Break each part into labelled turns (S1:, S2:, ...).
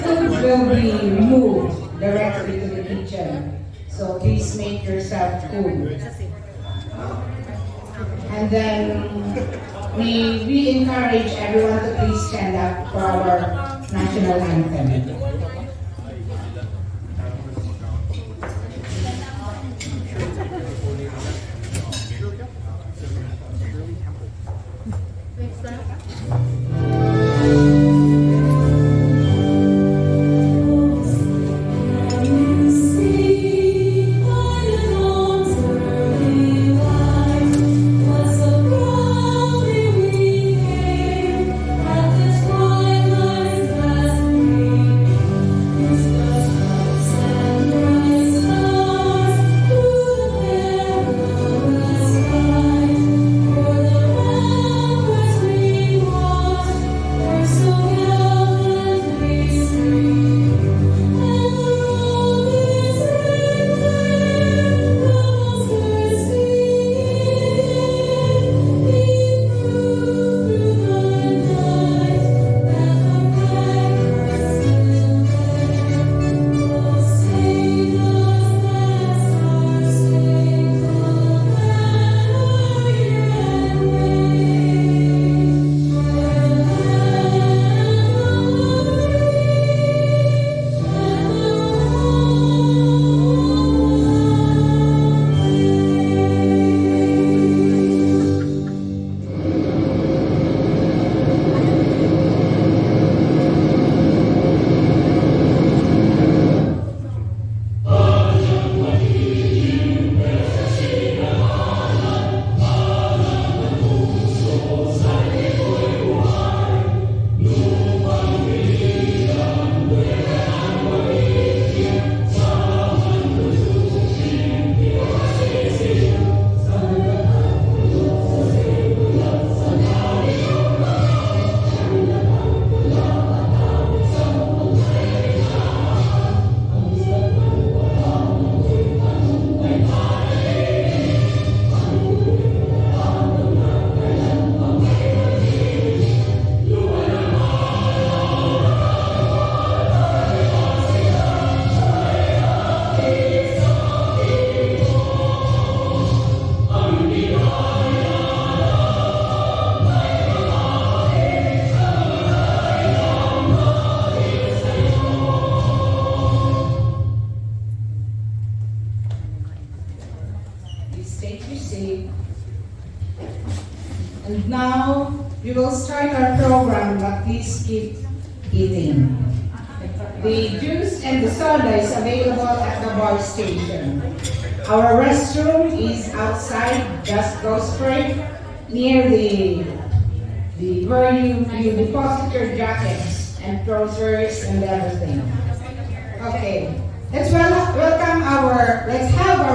S1: Food will be moved directly to the kitchen. So please make yourself cool. And then we encourage everyone to please stand up for our national anthem. And now we will start our program, but please keep eating. The juice and the soda is available at the bar station. Our restroom is outside, just go straight near the where you deposit your jackets and trousers and everything. Okay, let's have our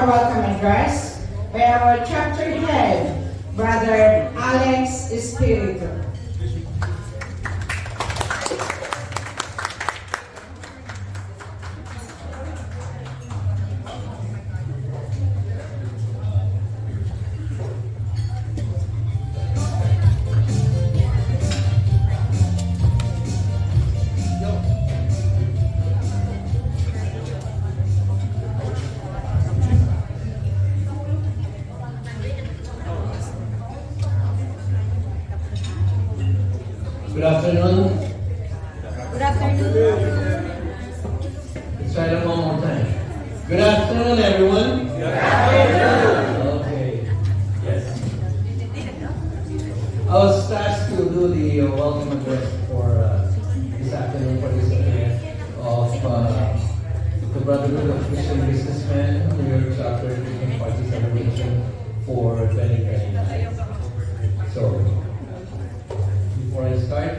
S1: welcome address by our chapter head, Brother Alex Espiritu.
S2: Good afternoon.
S3: Good afternoon.
S2: Let's try that one more time. Good afternoon, everyone.
S3: Good afternoon.
S2: Okay. Yes. I was tasked to do the welcome address for this afternoon for this event of the Brotherhood of Christian Businessmen, New York Chapter Christian Party Celebration for 2029. So, before I start,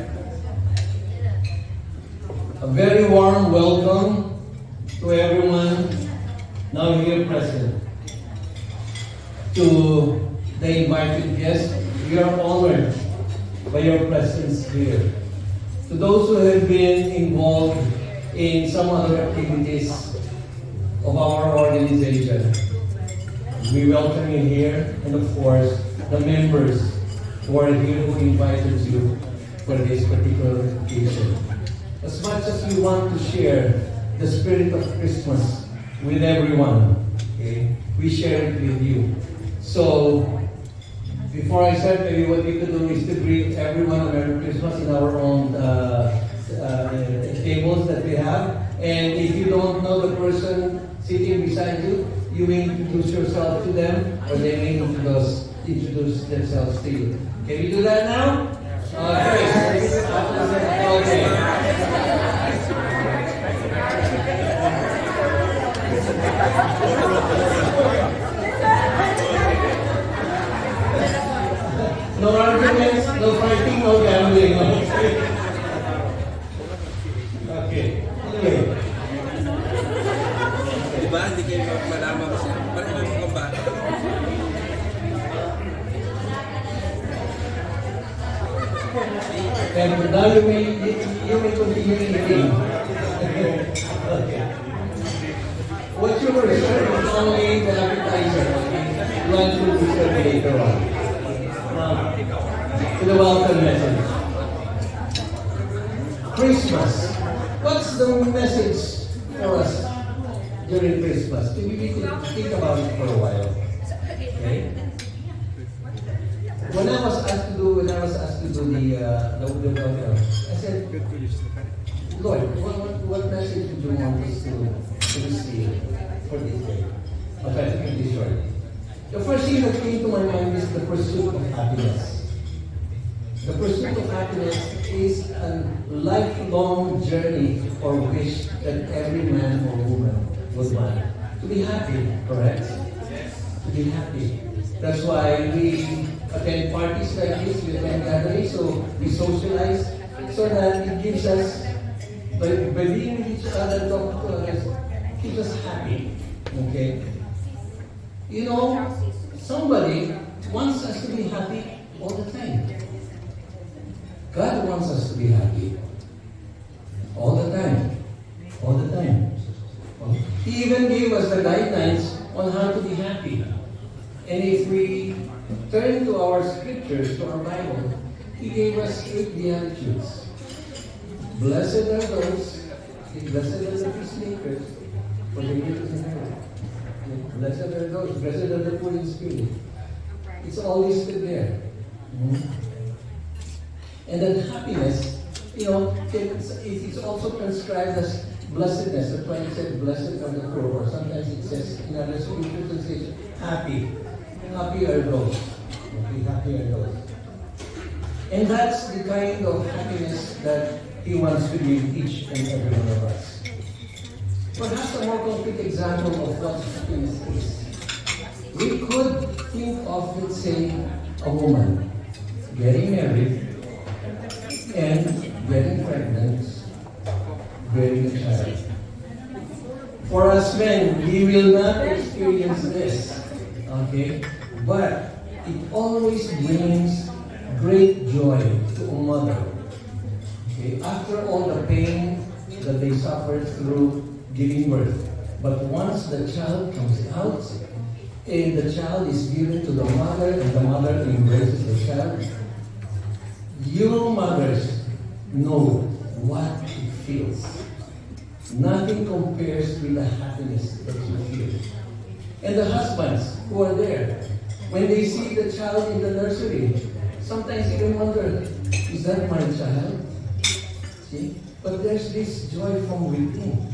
S2: a very warm welcome to everyone now here present. To the invited guests, we are honored by your presence here. To those who have been involved in some other activities of our organization, we welcome you here, and of course, the members who are here who invited you for this particular occasion. As much as you want to share the spirit of Christmas with everyone, okay, we share it with you. So, before I start, maybe what we could do is to greet everyone on Merry Christmas in our own tables that we have. And if you don't know the person sitting beside you, you may introduce yourself to them, or they may introduce themselves to you. Can you do that now? Okay. No arguments, no fighting, no gambling. Okay. Anyway.
S4: Diba? Hindi kayo malaman ko siya. Parang may mga bata.
S2: And now you may continue eating. Okay. What you were serving is only the appetizer. Lunch will be served later on. To the welcome message. Christmas. What's the message for us during Christmas? Maybe we could think about it for a while. Okay? When I was asked to do the welcome, I said, Lord, what message would you want us to receive for this day? I'll try to keep this short. The first thing that came to my mind is the pursuit of happiness. The pursuit of happiness is a lifelong journey or wish that every man or woman would want. To be happy, correct? To be happy. That's why we attend parties like this, we attend gatherings, so we socialize, so that it gives us, by being with each other, talking to others, keeps us happy. Okay? You know, somebody wants us to be happy all the time. God wants us to be happy all the time. All the time. He even gave us the guidelines on how to be happy. And if we turn to our scriptures, to our Bible, He gave us 8 beatitudes. Blessed are those, blessed are the peacemakers, for they will inherit. Blessed are those, blessed are the poor in spirit. It's all listed there. And then happiness, you know, it's also transcribed as blessedness. That's why it says, blessed are the poor, or sometimes it says, in other scriptures, it says, happy. Happy are those. Okay, happy are those. And that's the kind of happiness that He wants to give each and every one of us. Perhaps a more concrete example of what happiness is. We could think of, let's say, a woman getting married and getting pregnant, bearing a child. For us men, we will not experience this, okay? But it always brings great joy to a mother. Okay? After all the pain that they suffer through giving birth. But once the child comes out, and the child is given to the mother, and the mother embraces the child, you mothers know what it feels. Nothing compares with the happiness that you feel. And the husbands who are there, when they see the child in the nursery, sometimes even wonder, is that my child? See? But there's this joy from within.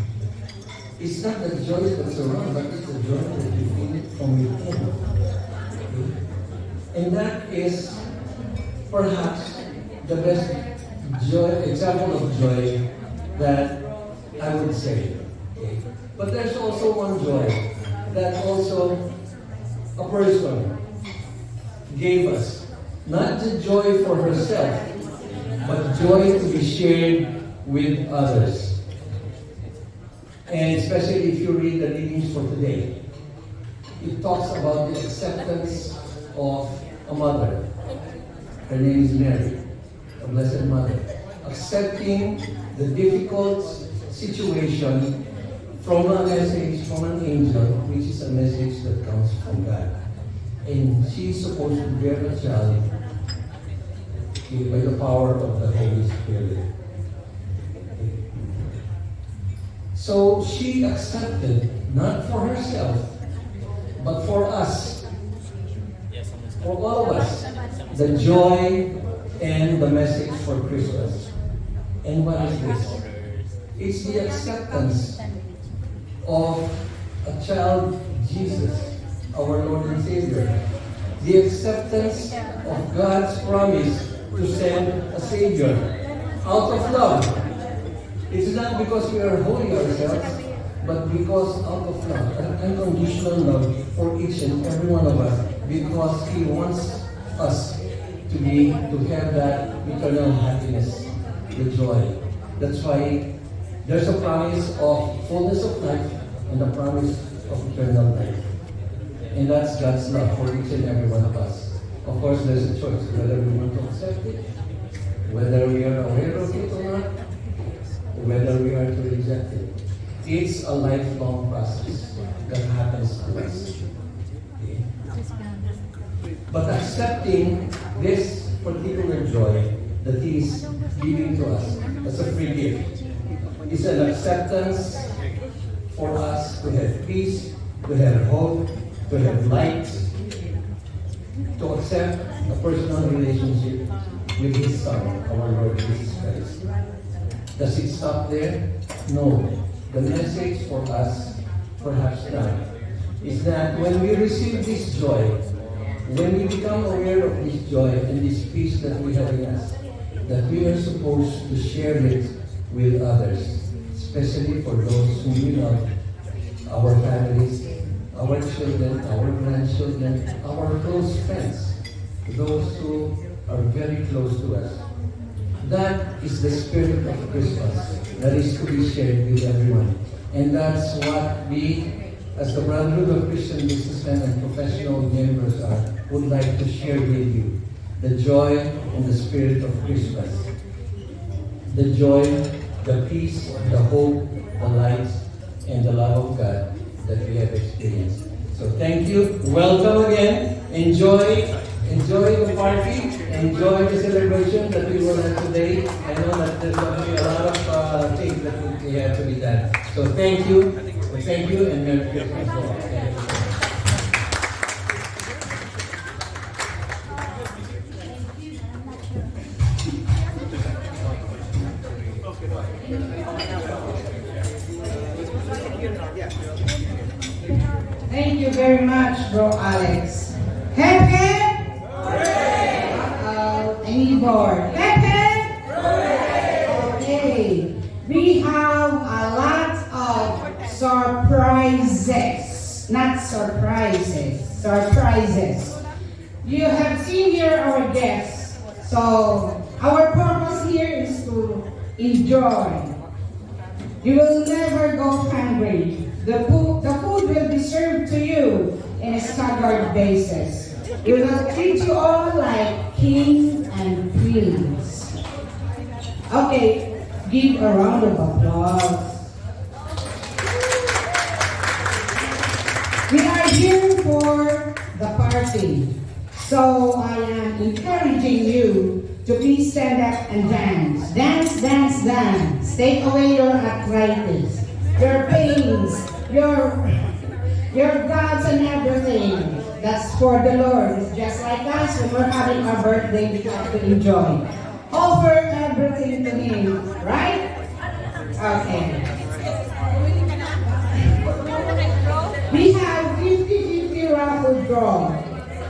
S2: It's not the joy that's around, but it's the joy that you feel from within. Okay? And that is perhaps the best joy, example of joy that I would say. Okay? But there's also one joy that also a person gave us. Not the joy for herself, but joy to be shared with others. And especially if you read the readings for today, it talks about the acceptance of a mother. Her name is Mary, a Blessed Mother. Accepting the difficult situation from a message from an angel, which is a message that comes from God. And she's supposed to bear a child by the power of the Holy Spirit. So she accepted, not for herself, but for us, for all of us, the joy and the message for Christmas. And what is this? It's the acceptance of a child, Jesus, our Lord and Savior. The acceptance of God's promise to send a Savior out of love. It's not because we are holy ourselves, but because out of love, an unconditional love for each and every one of us, because He wants us to have that eternal happiness, the joy. That's why there's a promise of fullness of life and a promise of eternal life. And that's God's love for each and every one of us. Of course, there's a choice whether we want to accept it, whether we are aware of it or not, whether we are to reject it. It's a lifelong process that happens to us. Okay? But accepting this particular joy that He is giving to us as a free gift is an acceptance for us to have peace, to have hope, to have light, to accept a personal relationship with His Son, our Lord Jesus Christ. Does it stop there? No. The message for us, perhaps not, is that when we receive this joy, when we become aware of this joy and this peace that we have in us, that we are supposed to share it with others, especially for those whom we love, our families, our children, our grandchildren, our close friends, those who are very close to us. That is the spirit of Christmas that is to be shared with everyone. And that's what we, as the Brotherhood of Christian Businessmen and Professional Gamers would like to share with you. The joy and the spirit of Christmas. The joy, the peace, the hope, the light, and the love of God that we have experienced. So thank you. Welcome again. Enjoy the party. Enjoy the celebration that we will have today. I know that there's going to be a lot of things that we have to be done. So thank you. Thank you, and Merry Christmas to all. Thank you.
S1: Thank you very much, Bro Alex. Hep hep! I need more. Hep hep! Okay. We have a lot of surprises. Not surprises. Surprises. You have seen here our guests. So, our purpose here is to enjoy. You will never go hungry. The food will be served to you in a staggered basis. We will treat you all like king and queens. Okay, give a round of applause. We are here for the party. So I am encouraging you to please stand up and dance. Dance, dance, dance. Take away your arthritis, your pains, your doubts and everything. That's for the Lord. It's just like us when we're having our birthday, we have to enjoy. Offer everything to Him, right? Okay. We have 50-50 raffle draw.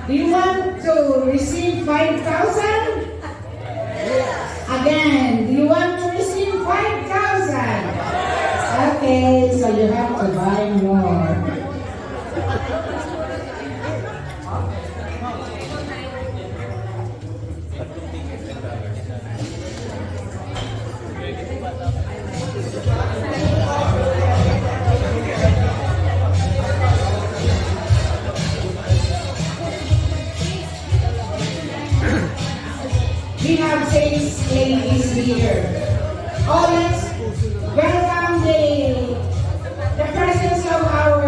S1: Do you want to receive 5,000? Again, do you want to receive 5,000? Okay, so you have to buy more. We have 6 ladies here. Oh, let's welcome the presence of our